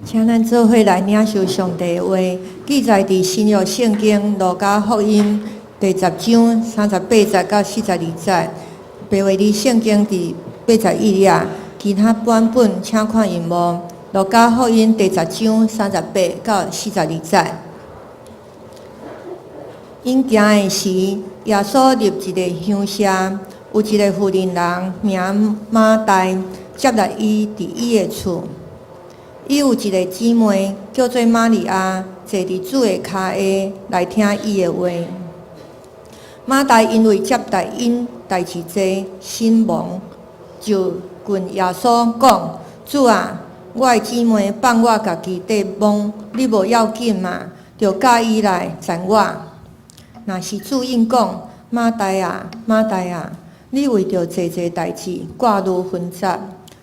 请咱做伙来领受上帝的话，记载伫新约圣经路加福音第10章38节到42节。白话字圣经伫81页，其他版本请看荧幕。路加福音第10章38到42节。因行的时，耶稣入一个乡舍，有一个妇人人名马大，接纳伊伫伊的厝。伊有一个姊妹叫做玛利亚，坐伫主的脚下来听伊的话。马大因为接待因代志多，心忙，就问耶稣讲：“主啊，我的姊妹放我家己伫忙，你无要紧嘛？就教伊来赞我。”若是主应讲：“马大啊，马大啊，你为着济济代志挂虑纷杂。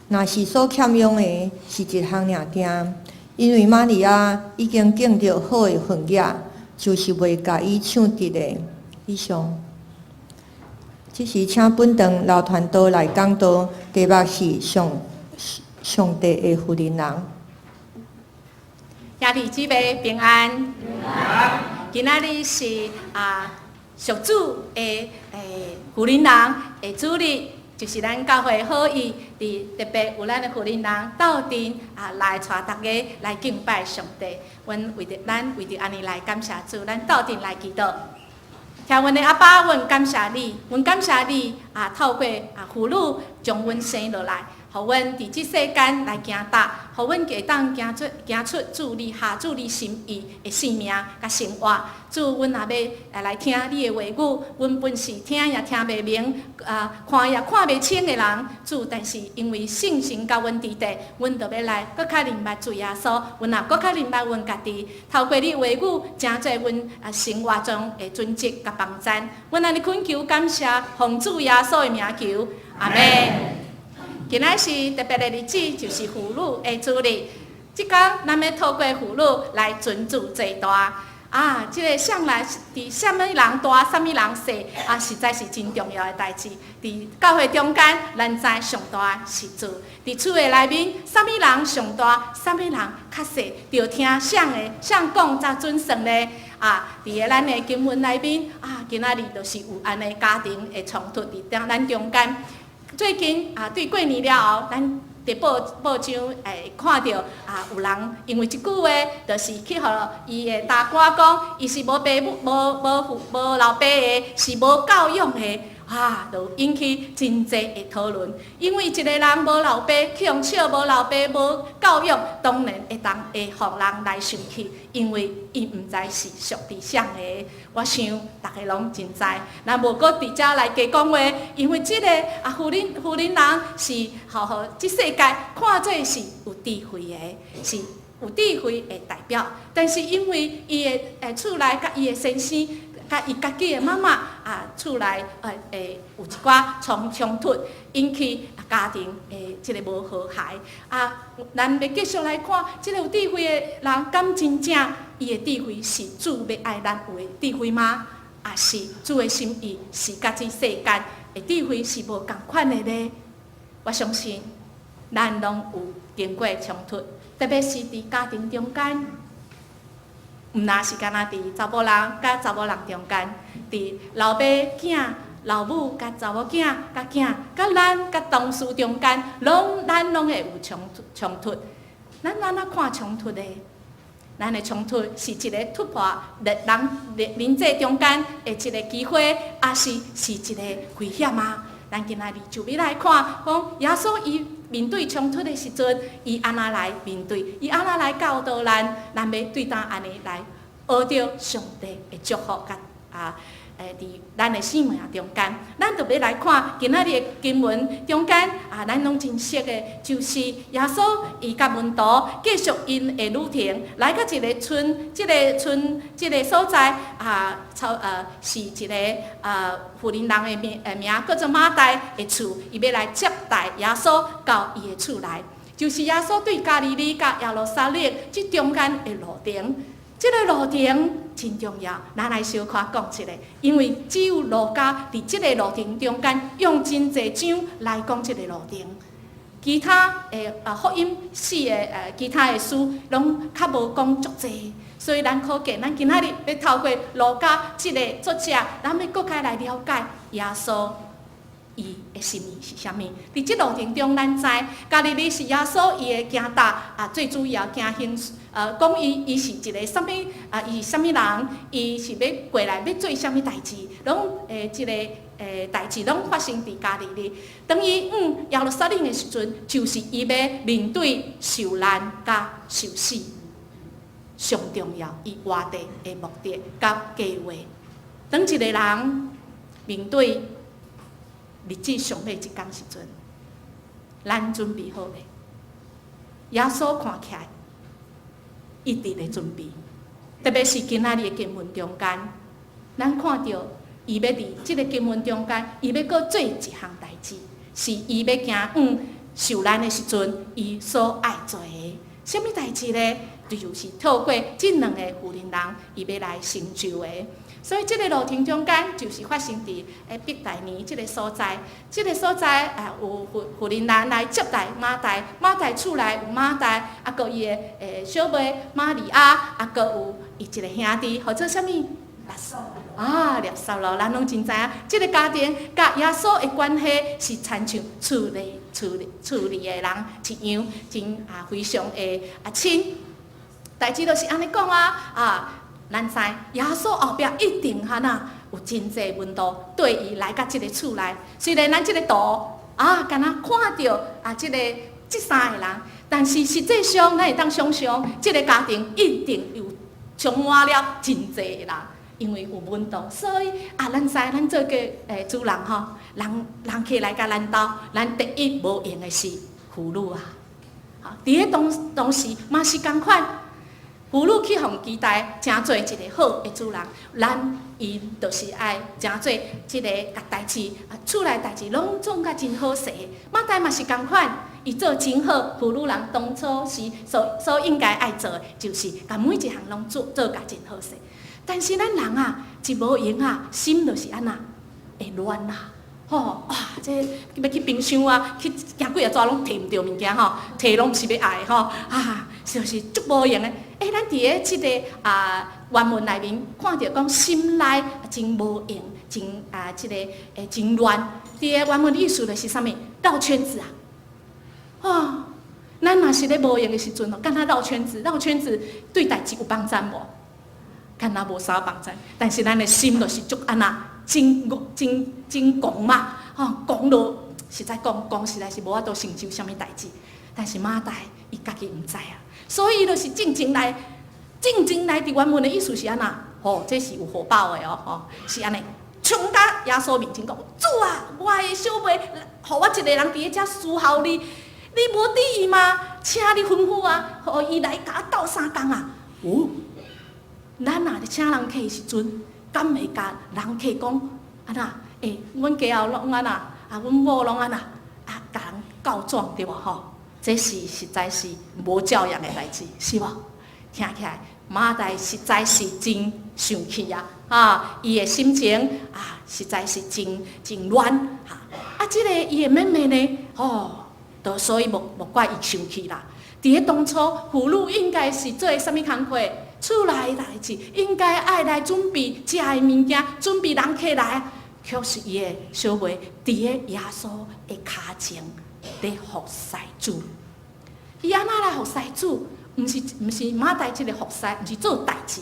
若是所欠用的是一项尔定，因为玛利亚已经拣着好的份额，就是袂甲伊抢得的。”以上，这是请本堂老传道来讲道，题目是上帝的妇人人。兄弟姊妹平安。今仔日是属主的妇人人的主日。就是咱教会好意，特别有咱的妇人人斗阵来带大家来敬拜上帝。阮为着安尼来感谢主，咱斗阵来祈祷。听阮的阿爸，阮感谢你，阮感谢你透过妇女将阮生落来，互阮伫即世间来行踏，互阮会当行出主你主你心意的生命甲生活。主，阮若要来听你的话语，阮本是听也听袂明，看也看袂清的人。主，但是因为信心甲阮伫地，阮就要来搁较明白主耶稣。阮也搁较明白阮家己，透过你的话语，成做阮生活中的准则甲帮赞。阮安尼恳求感谢，奉主耶稣的名求，阿门。今仔是特别的日子，就是妇女的主日。即天咱要透过妇女来尊主祭大。即个向来伫什么人大，什么人小，实在是真重要的代志。伫教会中间，咱知上大是主；伫厝的内面，什么人上大，什么人较小，着听谁讲才准算呢？伫咱的经文内面，今仔日就是有安尼家庭的冲突伫咱中间。最近对过年了后，咱伫报章看到有人因为一句话，就是去互伊的大哥讲，伊是无爸无老爸的，是无教养的，就引起真侪的讨论。因为一个人无老爸，去用笑无老爸无教养，当然会互人来生气，因为伊毋知是属伫啥的。我想大家拢真知，咱无搁伫遮来加讲话，因为即个妇人人是互即世界看做是有智慧的，是有智慧的代表。但是因为伊的厝内甲伊的先生，甲伊家己的妈妈厝内有一寡冲突，引起家庭的即个无和谐。咱要继续来看，即个有智慧的人，敢真正伊的智慧是主要爱咱有的智慧吗？是主的心意是甲即世间的智慧是无共款的呢？我相信咱拢有经过冲突，特别是伫家庭中间。毋那是干那伫查某人甲查某人中间，伫老爸囝、老母甲查某囝甲囝，甲咱甲同事中间，咱拢会有冲突。咱安怎看冲突的？咱的冲突是一个突破人际中间的一个机会，还是一个危险吗？咱今仔日就要来看，讲耶稣伊面对冲突的时阵，伊安怎来面对？伊安怎来教导咱？咱要对当安尼来学着上帝的祝福，甲伫咱的生命中间，咱就要来看今仔日的经文中间咱拢真熟的，就是耶稣伊甲门徒继续因的旅程，来到一个村，这个所在是一个妇人人的名叫做马大的厝，伊要来接待耶稣到伊的厝内，就是耶稣对加利利甲耶路撒冷这中间的路程。这个路程真重要，咱来小可讲一下，因为只有路加伫这个路程中间用真侪章来讲这个路程。其他福音史其他书拢较无讲足济，所以咱可见咱今仔日要透过路加即个作者，咱要搁较来了解耶稣伊的心意是啥物。伫即路程中，咱知家己是耶稣伊的行达最主要行形讲伊是一个啥物伊是啥物人，伊是要过来要做啥物代志，拢即个代志拢发生伫家己哩。当伊耶路撒冷的时阵，就是伊要面对受难甲受死，上重要伊活地的目的甲计划。当一个人面对日子上尾一天时阵，咱准备好未？耶稣看起来一直在准备，特别是今仔日的经文中间，咱看到伊要伫即个经文中间，伊要搁做一项代志，是伊要行受难的时阵，伊所爱做的。什么代志呢？就是透过即两个妇人人，伊要来成就的。所以，即个路程中间就是发生伫伯大尼即个所在。即个所在有妇人人来接待马大，马大厝内有马大，搁伊的小妹玛利亚，搁有伊一个兄弟，或者啥物拉萨拉萨路，咱拢真知影。即个家庭甲耶稣的关系是亲像厝里的人一样，真非常的亲。代志就是安尼讲咱知耶稣后壁一定有真济门徒对伊来到即个厝内。虽然咱即个图敢若看到即三个人，但是实际上咱会当想象，即个家庭一定有充满了真济人，因为有门徒，所以咱知咱做个主人人客来甲咱兜，咱第一无用的是妇女伫个当时嘛是共款。妇女去互期待，真做一个好的主人，咱伊就是爱真做即个甲代志厝内代志拢做甲真好势。马大嘛是共款，伊做真好。妇女人当初时所应该爱做的，就是甲每一项拢做甲真好势。但是咱人一无用心就是安那会乱这要去冰箱去行几抓拢摕唔到物件摕拢是要爱就是足无用的。咱伫个即个原文内面看到讲心内真无用，真即个真乱。伫个原文意思就是啥物？绕圈子咱若是咧无用的时阵敢若绕圈子对代志有帮助无？敢若无啥帮助。但是咱的心就是足安那真狂嘛，狂落实在讲实在是无法度成就啥物代志。但是马大伊家己毋知所以就是正经来伫原文的意思是安那？这是有火爆的是安尼，冲到耶稣面前讲：主我的小妹，互我一个人伫遮侍候你，你无伫意吗？请你吩咐互伊来甲我斗3工咱若咧请人客的时阵，敢袂甲人客讲安那？阮家后拢安那，阮某拢安那，甲人告状对无这是实在是无教养的代志，是无？听起来马大实在是真生气伊的心情实在是真乱即个伊的妹妹呢就所以无怪伊生气啦。伫个当初，妇女应该是做啥物工课？厝内的代志应该爱来准备食的物件，准备人客来却是伊的小妹伫个耶稣的骹前。咧服侍主，伊安那来服侍主，毋是马大即个服侍，毋是做代志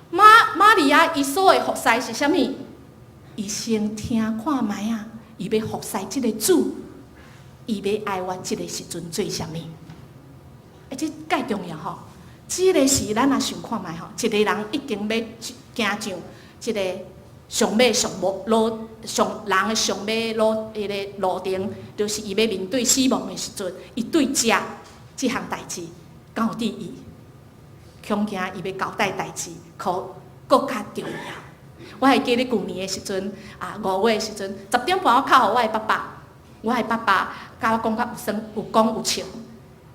玛利亚伊所的服侍是啥物？伊先听看卖伊要服侍即个主，伊要爱我即个时阵做啥物？这介重要即个是咱若想看卖一个人已经要行上即个。上尾上人的上尾路程，就是伊要面对死亡的时阵，伊对即项代志敢有伫意，恐惊伊要交代代志，可更较重要。我还记得旧年的时阵5月的时阵，10点半我敲互我的爸爸，我的爸爸甲我讲较有讲有笑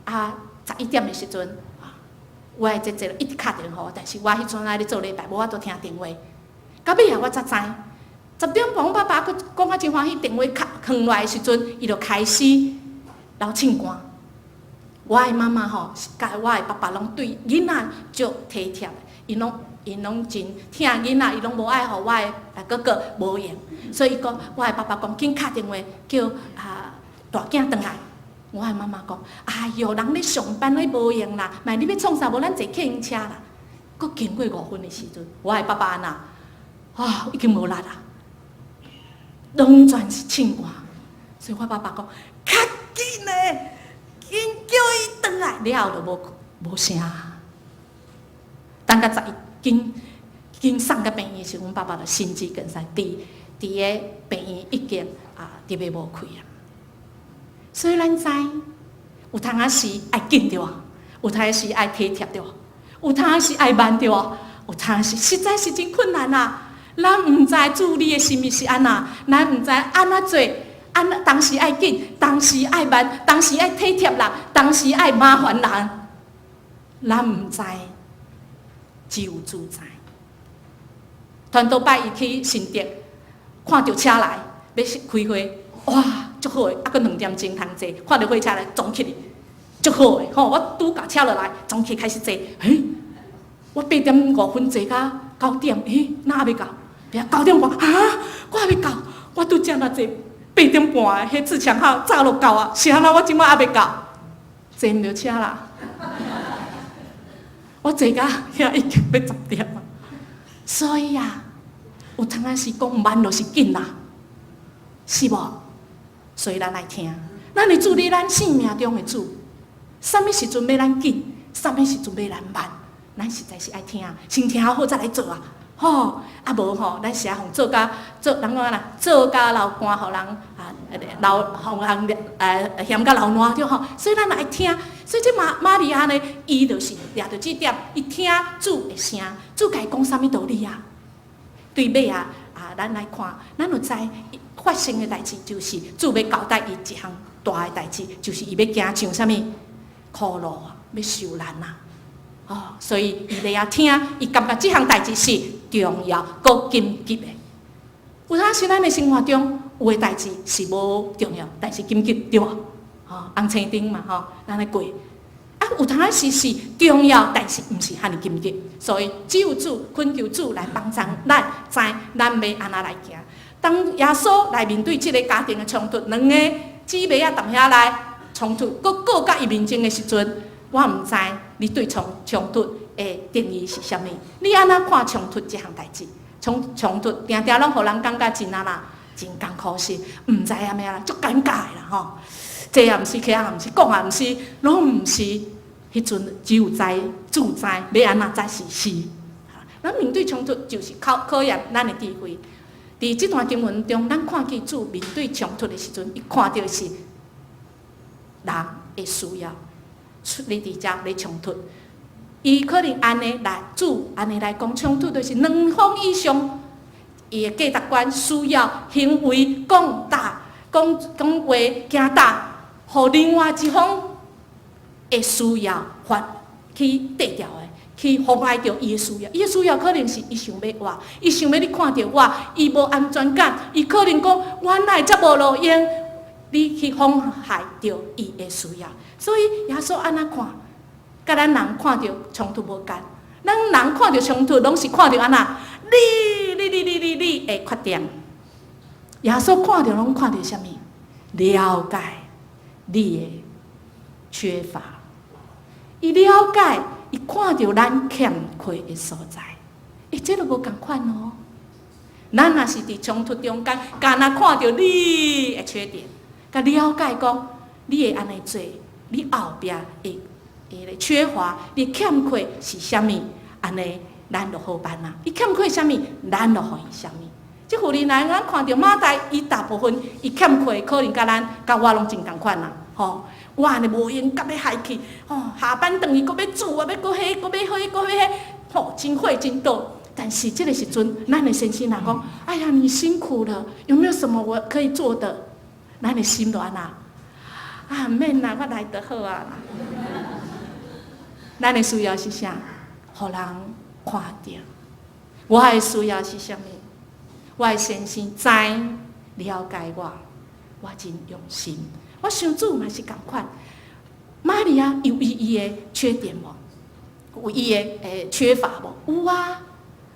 ，11点的时阵我的姐姐一直敲电话，但是我迄阵咧做礼拜，无法度听电话。到尾我才知，10点半，我爸爸佫讲真欢喜，电话放落来的时阵，伊就开始流凊汗。我的妈妈吼，甲我的爸爸拢对囡仔足体贴的，因拢真疼囡仔，伊拢无爱互我的哥哥无闲，所以讲我的爸爸讲紧敲电话叫大囝转来。我的妈妈讲：哎哟，人咧上班咧无闲啦，卖你要创啥？无咱坐客运车啦。佮经过5分的时阵，我的爸爸已经无力啦，拢全是凊汗。所以我爸爸讲：较紧嘞！紧叫伊转来，了后就无声。等到紧送到病院时，阮爸爸就心肌梗塞，伫个病院已经入袂无开啊。所以咱知，有当时爱紧着，有当时爱体贴着，有当时爱慢着，有当时实在是真困难啊。咱毋知主你的心意是安那，咱毋知安怎做。当时爱紧，当时爱慢，当时爱体贴人，当时爱麻烦人，咱毋知，只有主知。传道拜伊去新竹，看到车来要开会，哇，足好诶！阁2点钟通坐，看到火车来撞起哩，足好诶！我拄甲车落来，撞起开始坐，我8点5分坐到9点，哪还袂到？别9点半我还袂到，我拄则若坐。8点半迄自强号早就到啊，是安那我即摆还袂到，坐唔到车啦。我坐到遐已经要10点啊，所以有当时讲慢就是紧啦，是无？所以咱来听，咱的主是咱生命中的主，什么时阵要咱紧，什么时阵要咱慢，咱实在是爱听，先听好再来做啊。无咱是互做人讲啦，做甲流汗，互人互人嫌甲流烂对吼。所以咱爱听，所以这玛利亚呢，伊就是掠着这点，伊听主的声，主甲伊讲啥物道理啊？对尾咱来看，咱就知发生的代志就是主要交代伊一项大的代志，就是伊要行上啥物苦路啊，要受难啊。所以伊咧听，伊感觉这项代志是重要、搁紧急的。有当时咱的生活中有的代志是无重要，但是紧急对无？红青灯嘛，咱咧过。有当时是重要，但是毋是遐尼紧急。所以只有主恳求主来帮助咱，知咱要安怎来行。当耶稣来面对这个家庭的冲突，两个姊妹踮遐来冲突，搁甲伊面前的时阵，我毋知你对冲突的定义是啥物？你安怎看冲突这项代志？冲突定定拢互人感觉真真艰苦是，毋知影咩啦，足尴尬啦吼。这也毋是，迄也毋是，讲也毋是，拢毋是。迄阵只有主知要安怎才是是。咱面对冲突就是考验咱的智慧。伫这段经文中，咱看见主面对冲突的时阵，伊看到是人的需要，你伫遮咧冲突，伊可能安尼来主安尼来讲冲突，就是2方以上，伊的价值观需要行为讲大，讲话行大，互另外一方的需要去得掉的，去妨碍着伊的需要。伊的需要可能是伊想要我，伊想要你看到我，伊无安全感，伊可能讲我哪会遮无路用，你去妨害着伊的需要。所以耶稣安怎看，甲咱人看到冲突无共。咱人看到冲突，拢是看到安那你的缺点。耶稣看到拢看到啥物？了解你的缺乏。伊了解，伊看到咱欠缺的所在，这都无共款哦。咱若是伫冲突中间，干那看到你的缺点，甲了解讲，你会安尼做，你后壁的缺乏，你欠缺是啥物？安尼咱就好办啦。伊欠缺啥物？咱就互伊啥物。即妇人来，咱看到马代，伊大部分伊欠缺，可能甲我拢真共款啦，吼。我安尼无闲，甲要害去，下班转去，搁要煮啊，要搁迄，搁要迄，搁要迄，真火真倒。但是这个时阵，咱的先生讲：“哎呀，你辛苦了，有没有什么我可以做的？”咱的心就安那，毋免啦，我来就好啊。咱的需要是啥？互人看到。我的需要是啥物？我的先生知了解我真用心。我想主嘛是共款。玛利亚有伊的缺点无？有伊的缺乏无？有啊。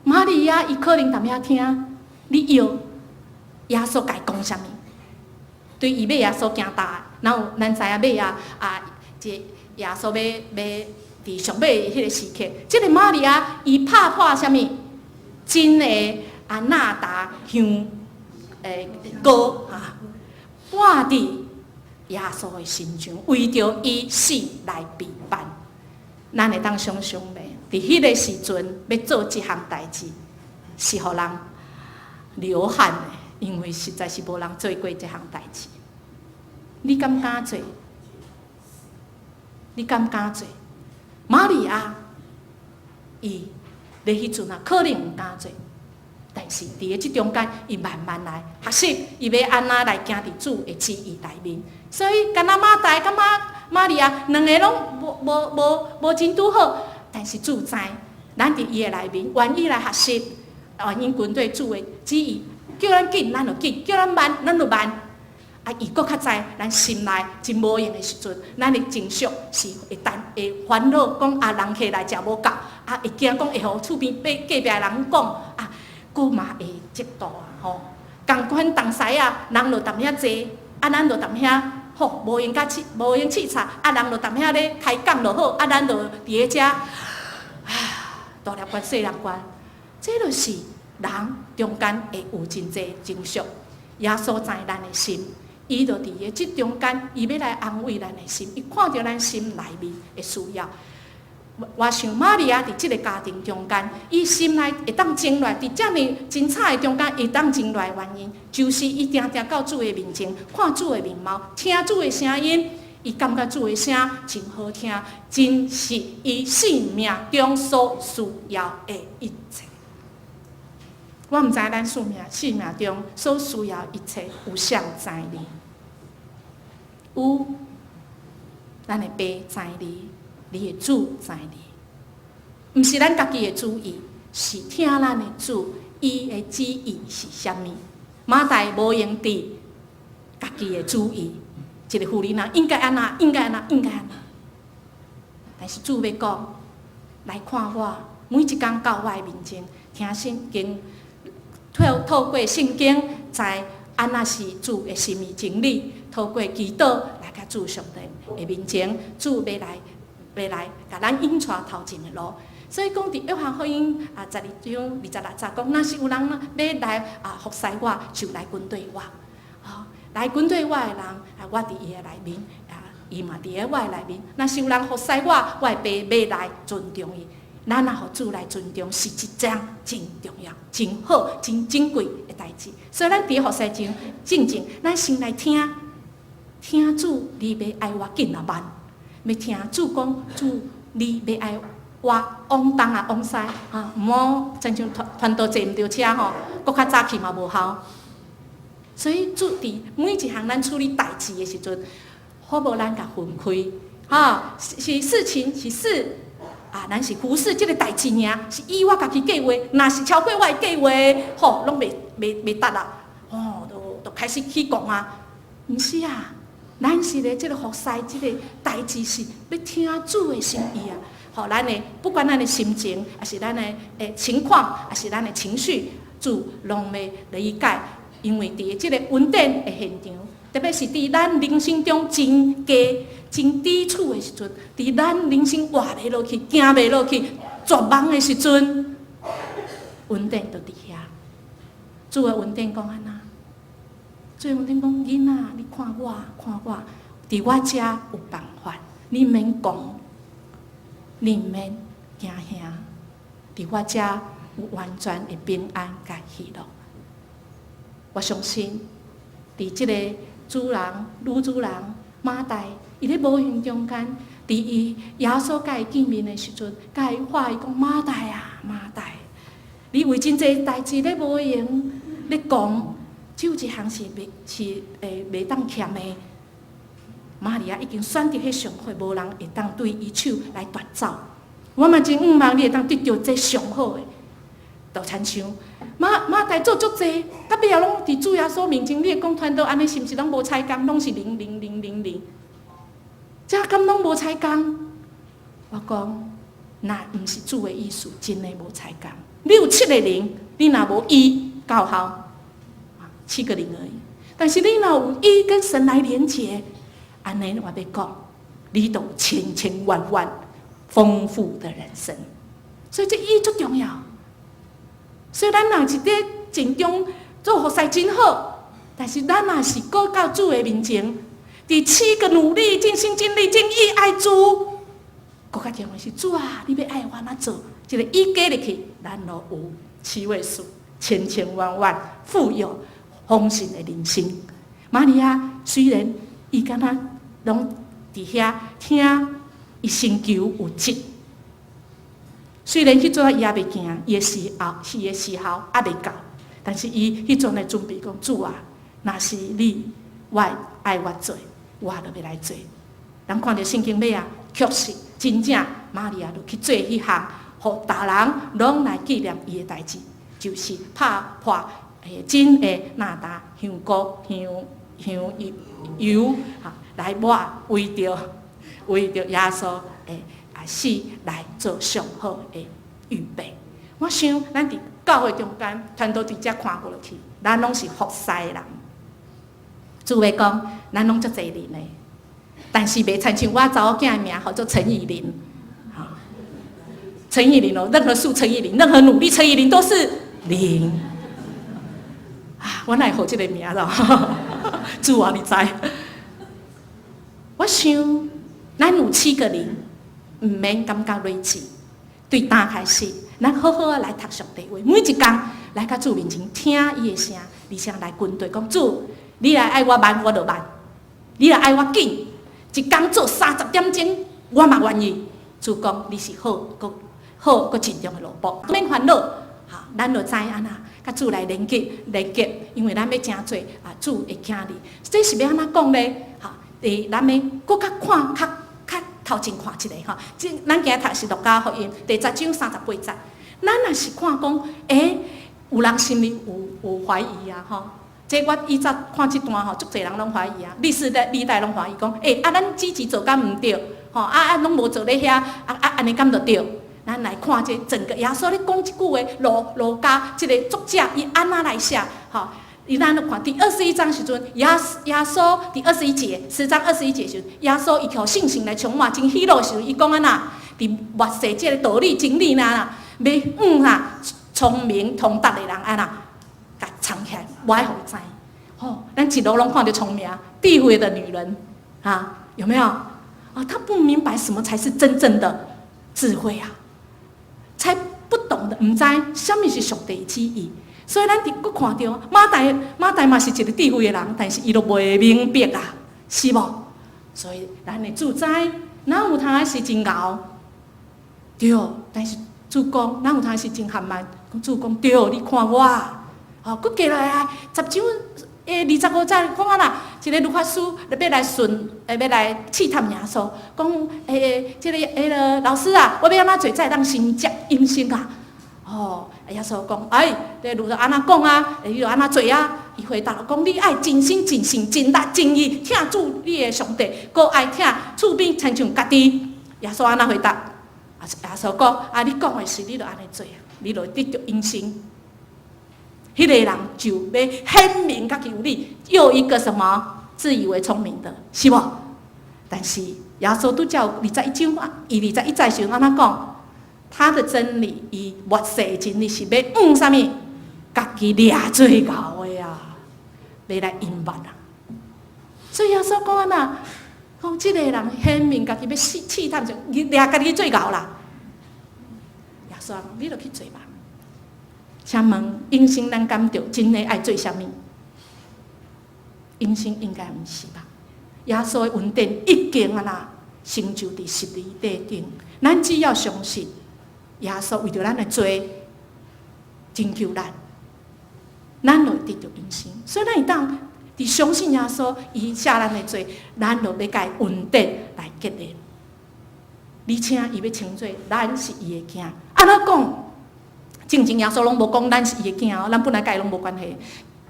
玛利亚伊可能淡遐听你要耶稣甲伊讲啥物？对伊尾仔所惊大，然后咱知影尾仔即耶稣要伫上尾迄个时刻，即个玛利亚伊拍破啥物？真的纳达香膏挂伫耶稣的身上，为着伊死来陪伴。咱会当想想袂？伫迄个时阵要做即项代志，是互人流汗的，因为实在是无人做过即项代志。你敢做？你敢做？玛利亚，伊咧迄阵可能毋敢做，但是伫咧即中间，伊慢慢来学习，伊要安怎来行伫主的旨意内面。所以，敢若马大甲玛利亚两个拢无真拄好，但是主知，咱伫伊的内面，愿意来学习，愿意跟对主的旨意，叫咱紧，咱就紧；叫咱慢，咱就慢。伊搁较知，咱心内真无用的时阵，咱的情绪是会烦恼，讲人客来食无够，会惊讲会互厝边隔壁的人讲，搁嘛会嫉妒吼。共款同时人就踮遐坐，咱就踮遐吼，无用啧插，人就踮遐咧开讲就好，咱就伫咧遮，大粒关细粒关，这就是人中间会有真侪情绪。耶稣知咱的心。伊就伫个即中间，伊要来安慰咱的心，伊看到咱心内面的需要。我想玛利亚伫即个家庭中间，伊心内会当静落来，伫遮尔精彩的中间会当静落来原因，就是伊定定到主的面前，看主的面貌，听主的声音，伊感觉主的声真好听，真是伊生命中所需要的一切。我毋知咱生命中所需要一切有谁知呢？有，咱的爸知你，你的主知你，毋是咱家己的主意，是听咱的主，伊的旨意是啥物？马大无用伫家己的主意，一个妇人应该安那，应该安那，应该安那。但是主要讲，来看我，每一天到我的面前，听圣经。透过圣经，知安那是主的心意真理。透过祈祷来甲主上帝的面前，主要来甲咱引出头前的路。所以讲，伫约翰福音12章26节讲，若是有人要来服侍我，就来跟对我。来跟对我的人，我伫伊的内面，伊嘛伫咧我的内面。若是有人服侍我，我的爸要来尊重伊。咱若互主来尊重，是一件真重要、真好、真珍贵的代志。所以咱伫服侍前，咱先来听主，你要爱我紧啊慢，要听主讲，主你要爱我往东往西毋好亲像团道坐毋着车吼，搁较早起嘛无效。所以主伫每一项咱处理代志的时阵，好无咱甲分开，是事情是事。咱是服侍即个代志尔，是以我家己计划，若是超过我的计划，吼，拢袂达啦，就开始去讲啊。毋是啊，咱是咧即个服侍即个代志是要听主的心意啊。吼，咱的不管咱的心情，还是咱的情况，还是咱的情绪，主拢要理解，因为伫即个稳定的现场，特别是伫咱人生中真低处的时阵，伫咱人生活袂落去、行袂落去、绝望的时阵，稳定就伫遐。主的稳定讲安那？主的稳定讲囡仔，你看我，伫我遮有办法，你免讲，你免惊吓，伫我遮有完全的平安甲喜乐。我相信，伫即个女主人马大。伊咧无形中间，伫伊耶稣甲伊见面的时阵，甲伊话伊讲马大啊，马大，你为真侪代志咧无用咧讲，只有一项是袂当欠的。玛利亚已经选择迄上好，无人会当对伊手来夺走。我嘛真盼望你会当得到这上好的，就亲像马代做足济，到尾啊拢伫主耶稣面前，你会讲传道安尼是毋是拢无采工，拢是00000，这敢拢无采工？我讲，那毋是主的意思，真的无采工。你有7个0，你若无1到效，7个0而已。但是你若有1跟神来连结，安尼我要讲，你都千千万万丰富的人生。所以这1足重要。所以咱若是伫静中做服侍真好，但是咱若是过到主的面前，伫7个努力、尽心尽力、尽意爱主，更较重要是主啊！你要爱我哪做？这个1加入去，咱就有7位数，千千万万富有丰盛的人生。玛利亚虽然伊敢若拢伫遐听伊先求有积。虽然迄阵伊也袂惊，伊的时候还袂到，但是伊迄阵来准备讲主啊，若是你爱我做，我就要来做。人看到圣经尾啊，确实真正玛利亚就去做迄项，互大人拢来纪念伊的代志，就是拍破真的纳达香膏香油来抹为着耶稣的。死来做上好的预备。我想，咱伫教会中间，传道伫遮看过落去，咱拢是服侍的人。主要讲，咱拢足侪人的，但是袂亲像我查某囝的名，叫做陈以琳。陈以琳哦，任何数陈以琳，任何努力陈以琳都是0。我哪会号这个名咯？主啊，你知？我想，咱有7个0。毋免感觉累积，对打开始，咱好好来读上帝话，每一天来到主面前听伊的声，而且来军队讲主，你来爱我慢，我就慢；你来爱我紧，一天做30点钟，我嘛愿意。主讲你是好，搁尽量的路步，免烦恼。咱就知安那，甲主来连接，因为咱要真做主的囝儿，这是要安怎讲咧？咱要搁较看较头前看一个咱今日读是路加福音第10章38节，咱若是看讲，有人心里有怀疑啊，这我以前看这段足侪人拢怀疑啊，历代拢怀疑讲，咱之前做敢毋对，拢无做咧遐，安尼敢就对？咱来看这整个耶稣咧讲一句话，路加这个作者伊安怎来写，咱就看第21章时阵，耶稣第21节，10章21节时阵，耶稣伊靠信心来充满，真喜乐时阵，伊讲安那，伫末世这个道理真理要聪明通达的人安那，甲藏起来，无爱互伊知。咱一路拢看到聪明、智慧的女人，有没有？她不明白什么才是真正的智慧啊，才不懂得，唔知什么是上帝旨意。所以咱伫佫看到马代嘛是一个智慧的人，但是伊都袂明白啊，是无？所以咱的主知，哪有通是真牛？对，但是主讲，哪有通是真含慢？主讲对，你看我，佫过来10章25节讲啊啦，一个律法师要来要来试探耶稣，讲这个老师啊，我要安怎做才当先接阴性啊？耶稣讲，你如果安怎讲啊，你就安怎做啊。伊回答讲，你爱真心、真性、真力、真意，听主你的上帝，搁爱听厝边亲像家己。耶稣安怎回答？耶稣讲，你讲的是，你就安尼做，你就得到永生。迄个人就要显明家己有理，又一个什么自以为聪明的，是无？但是耶稣拄则有21章，伊21节时安怎讲？他的真理，伊末世真理是要啥物？家己掠最高的啊，要来隐瞒啊。所以耶稣讲安那，讲这个人显明家己要试探者，掠家己最高啦。耶稣讲，你就去做吧。请问，永生咱敢着真的爱做啥物？永生应该毋是吧？耶稣的恩典已经安那成就伫实理底顶，咱只要相信。耶稣为着咱来做，拯救咱，咱就得到永生。所以咱会当伫相信耶稣，伊写咱来做，咱就要甲伊恩典来结连。而且伊要称做咱是伊的囝。安怎讲？正正耶稣拢无讲咱是伊的囝哦，咱本来甲伊拢无关系。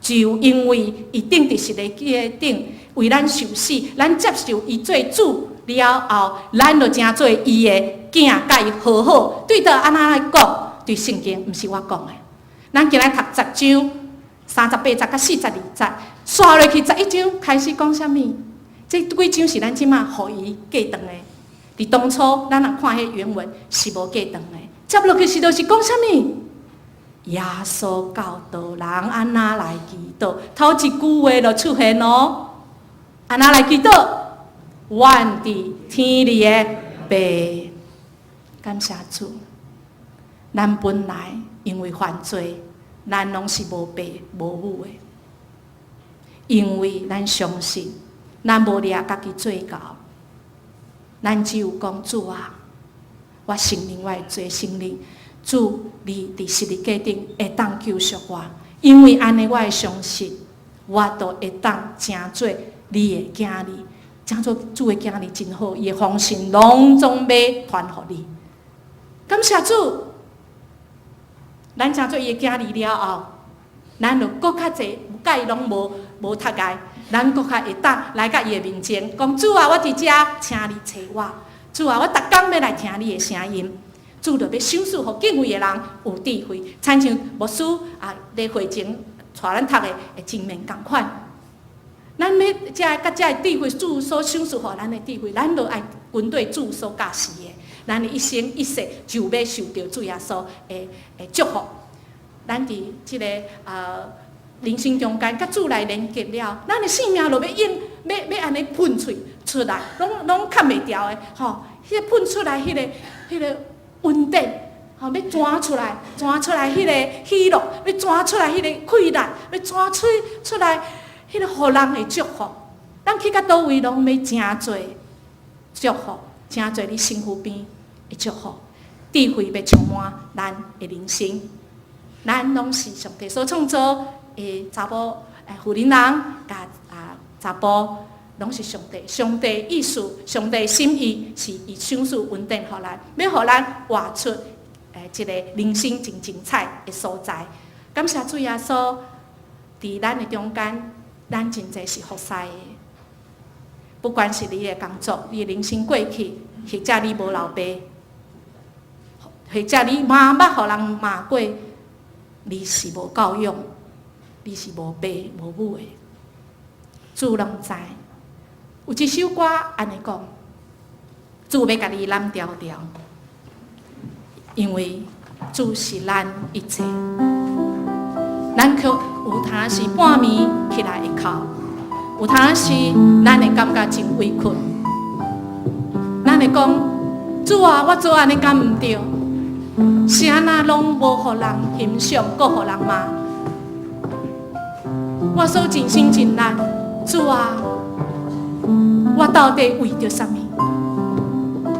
就因为伊定伫十字架顶为咱受死，咱接受伊做主了后，咱就成做伊的囝，甲伊和好。对着安那来讲，对圣经毋是我讲的。咱今日读10章38节到42节，刷落去11章开始讲啥物？这几章是咱即马互伊记断的。伫当初咱若看迄原文是无记断的。接落去就是讲啥物？耶稣教导人安那来祈祷，头一句话就出现咯。安那来祈祷，阮伫天里的爸，感谢主。咱本来因为犯罪，咱拢是无爸无母的，因为咱相信，咱无掠家己罪疚，咱只有讲主啊，我承认我的罪，承认。主，你伫十字架顶会当救赎我，因为安尼我会相信，我都会当成做你的囝儿，成做主的囝儿真好，伊的丰盛拢总要传互你。感谢主，咱成做伊的囝儿了后，咱就搁较济，甲伊拢无脱界，咱搁较会当来到伊的面前，讲主啊，我伫遮，请你找我。主啊，我逐工要来听你的声音。主就要赏赐互敬畏的人有智慧，亲像牧师在会前带咱读的真面同款。咱要甲这智慧，主所赏赐互咱的智慧，咱就爱跟对主所教示的，咱的一生一世就要受到主耶稣的祝福。咱伫即个人生中间，甲主来连接了，咱的性命就要安尼喷出来，拢看袂掉的，吼，迄个喷出来，迄个。稳定，要钻出来迄个喜乐，要钻出来迄个快乐，要钻出来迄个互人的祝福。咱去到倒位，拢要真侪祝福，真侪你身躯边的祝福。智慧要充满咱的人生，咱拢是上帝所创造的查甫妇人甲查甫。拢是上帝意思，上帝心意是以赏赐稳定互咱，要互咱活出一个人生真精彩的所在。感谢主耶稣，伫咱的中间，咱真侪是服侍的。不管是你的工作、你的人生过去，或者你无老爸，或者你妈捌互人骂过，你是无教养，你是无爸无母的，主拢知。有一首歌安尼讲，主要甲你揽条条，因为主是咱一切。咱却有当是半暝起来会哭，有当是咱会感觉真委屈，咱会讲主啊，我做安尼敢毋对？是安那拢无互人欣赏，阁互人骂。我所尽心尽力，主啊。我到底为着啥物？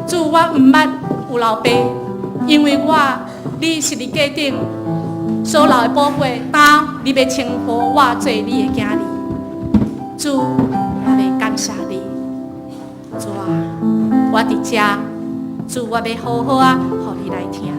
主，我毋捌有老爸，因为你是你家顶所留的宝贝，当你要称呼我做你的囝儿。主，我要感谢你。主啊，我伫遮，主，我要好好互你来听。